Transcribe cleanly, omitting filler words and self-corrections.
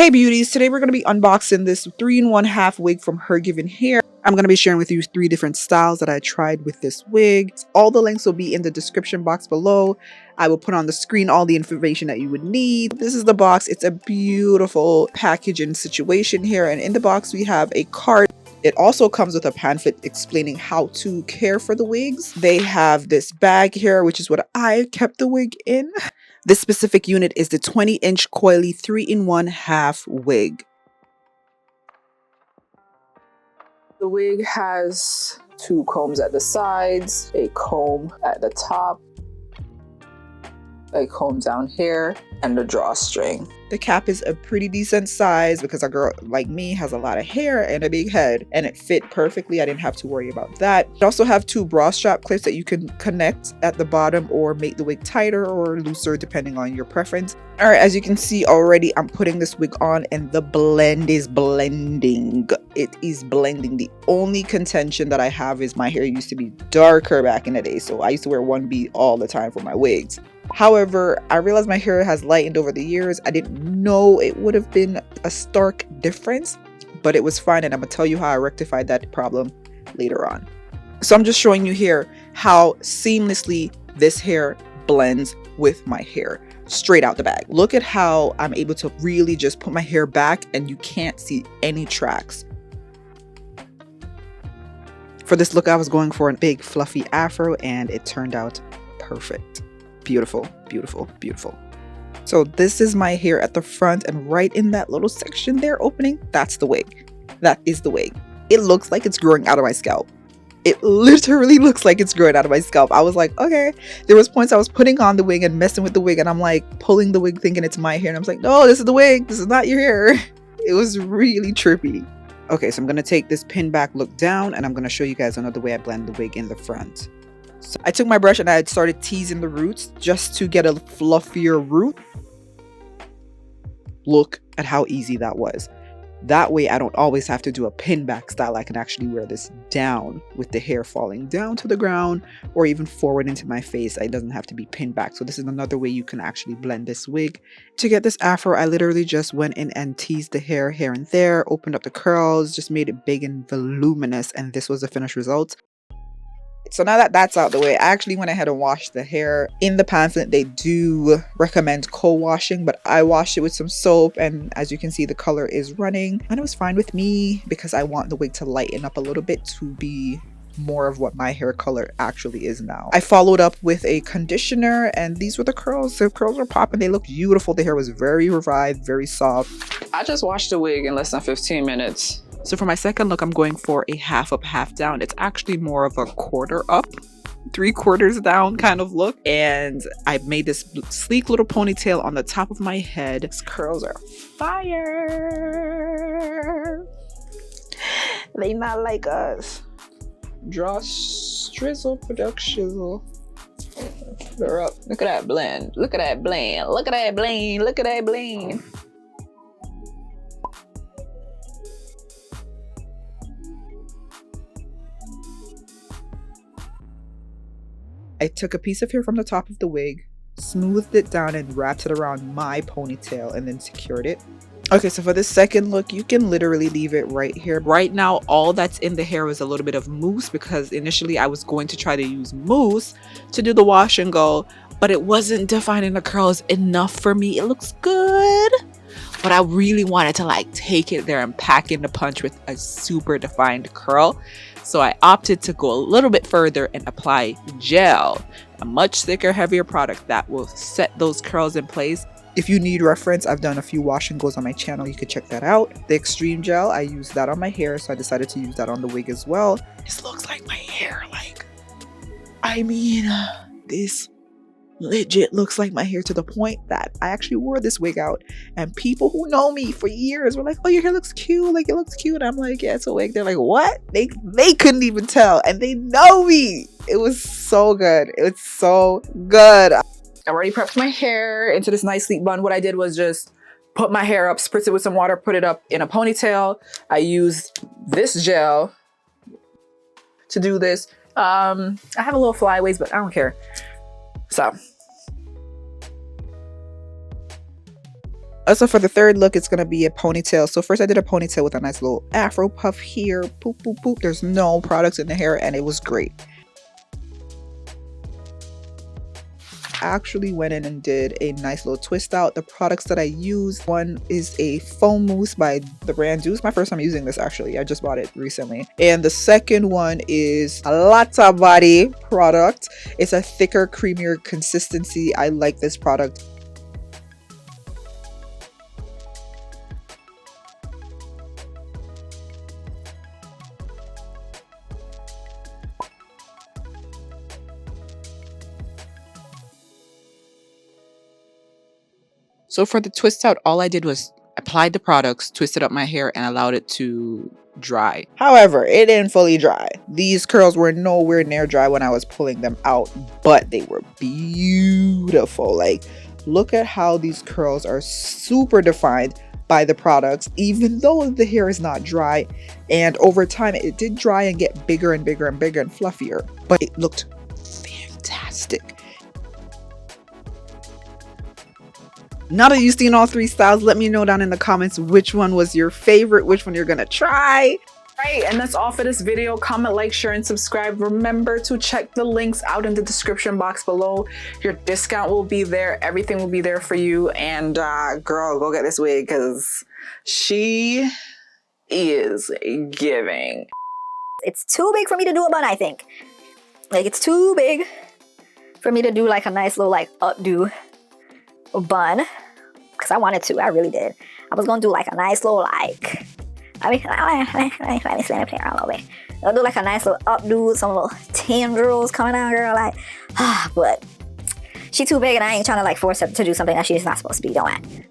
Hey beauties, today we're going to be unboxing this 3-in-1 half wig from Her Given Hair. I'm going to be sharing with you 3 different styles that I tried with this wig. All the links will be in the description box below. I will put on the screen all the information that you would need. This is the box. It's a beautiful packaging situation here, and in the box we have a card. It also comes with a pamphlet explaining how to care for the wigs. They have this bag here, which is what I kept the wig in. This specific unit is the 20-inch coily 3-in-1 half wig. The wig has 2 combs at the sides, a comb at the top, a comb down here, and the drawstring. The cap is a pretty decent size because a girl like me has a lot of hair and a big head, and it fit perfectly. I didn't have to worry about that. You also have 2 bra strap clips that you can connect at the bottom or make the wig tighter or looser depending on your preference. All right, as you can see already, I'm putting this wig on and the blend is blending. It is blending. The only contention that I have is my hair used to be darker back in the day, so I used to wear 1B all the time for my wigs. However, I realized my hair has lightened over the years. I didn't know it would have been a stark difference, but it was fine, and I'm gonna tell you how I rectified that problem later on. So I'm just showing you here how seamlessly this hair blends with my hair straight out the bag. Look at how I'm able to really just put my hair back and you can't see any tracks. For this look, I was going for a big fluffy afro and it turned out perfect. Beautiful, beautiful, beautiful. So this is my hair at the front, and right in that little section there opening, that's the wig. That is the wig. It looks like it's growing out of my scalp. It literally looks like it's growing out of my scalp. I was like, okay. There was points I was putting on the wig and messing with the wig, and I'm like pulling the wig thinking it's my hair, and I was like, no, this is the wig. This is not your hair. It was really trippy. Okay, so I'm gonna take this pin back look down, and I'm gonna show you guys another way I blend the wig in the front. So I took my brush and I had started teasing the roots just to get a fluffier root. Look at how easy that was. That way I don't always have to do a pin back style. I can actually wear this down with the hair falling down to the ground or even forward into my face. It doesn't have to be pinned back. So this is another way you can actually blend this wig. To get this afro, I literally just went in and teased the hair here and there, opened up the curls, just made it big and voluminous, and this was the finished result. So now that that's out the way, I actually went ahead and washed the hair. In the pamphlet, they do recommend co-washing, but I washed it with some soap, and as you can see, the color is running. And it was fine with me because I want the wig to lighten up a little bit to be more of what my hair color actually is now. I followed up with a conditioner, and these were the curls. The curls were popping. They look beautiful. The hair was very revived, very soft. I just washed the wig in less than 15 minutes. So for my second look, I'm going for a half up, half down. It's actually more of a quarter up, 3/4 down kind of look. And I made this sleek little ponytail on the top of my head. These curls are fire. They not like us. Draw Strizzle Production. They're up. Look at that blend. Look at that blend. Look at that blend. Look at that blend. I took a piece of hair from the top of the wig, smoothed it down and wrapped it around my ponytail and then secured it. Okay, so for this second look, you can literally leave it right here. Right now, all that's in the hair is a little bit of mousse because initially I was going to try to use mousse to do the wash and go, but it wasn't defining the curls enough for me. It looks good, but I really wanted to like take it there and pack in the punch with a super defined curl. So I opted to go a little bit further and apply gel, a much thicker, heavier product that will set those curls in place. If you need reference, I've done a few wash and goes on my channel. You could check that out. The extreme gel, I used that on my hair, so I decided to use that on the wig as well. This looks like my hair. Like, I mean, this legit looks like my hair to the point that I actually wore this wig out, and people who know me for years were like, oh, your hair looks cute, like it looks cute. I'm like, yeah, it's a wig. They're like, what? They couldn't even tell, and they know me. It was so good. It was so good. I already prepped my hair into this nice sleek bun. What I did was just put my hair up, spritz it with some water, put it up in a ponytail. I used this gel to do this. I have a little flyaways, but I don't care. So Also, for the third look, it's going to be a ponytail. So first I did a ponytail with a nice little afro puff here. Poop, poop, poop. There's no products in the hair and it was great. Actually went in and did a nice little twist out. The products that I used, one is a foam mousse by the brand Juice. My first time using this, actually. I just bought it recently. And the second one is a Lata Body product. It's a thicker, creamier consistency. I like this product. So for the twist out, all I did was applied the products, twisted up my hair, and allowed it to dry. However, it didn't fully dry. These curls were nowhere near dry when I was pulling them out, but they were beautiful. Like, look at how these curls are super defined by the products, even though the hair is not dry. And over time, it did dry and get bigger and bigger and bigger and fluffier, but it looked fantastic. Now that you've seen all three styles, let me know down in the comments which one was your favorite, which one you're gonna try. Right, and that's all for this video. Comment, like, share, and subscribe. Remember to check the links out in the description box below. Your discount will be there. Everything will be there for you. And girl, go get this wig because she is giving. It's too big for me to do a bun, I think. Like, it's too big for me to do like a nice little like updo bun. Because I wanted to, I really did. I was gonna do like a nice little like, let me stand up here all over. I'll do like a nice little updo, some little tendrils coming out, girl, like, but she too big and I ain't trying to like force her to do something that she's not supposed to be doing.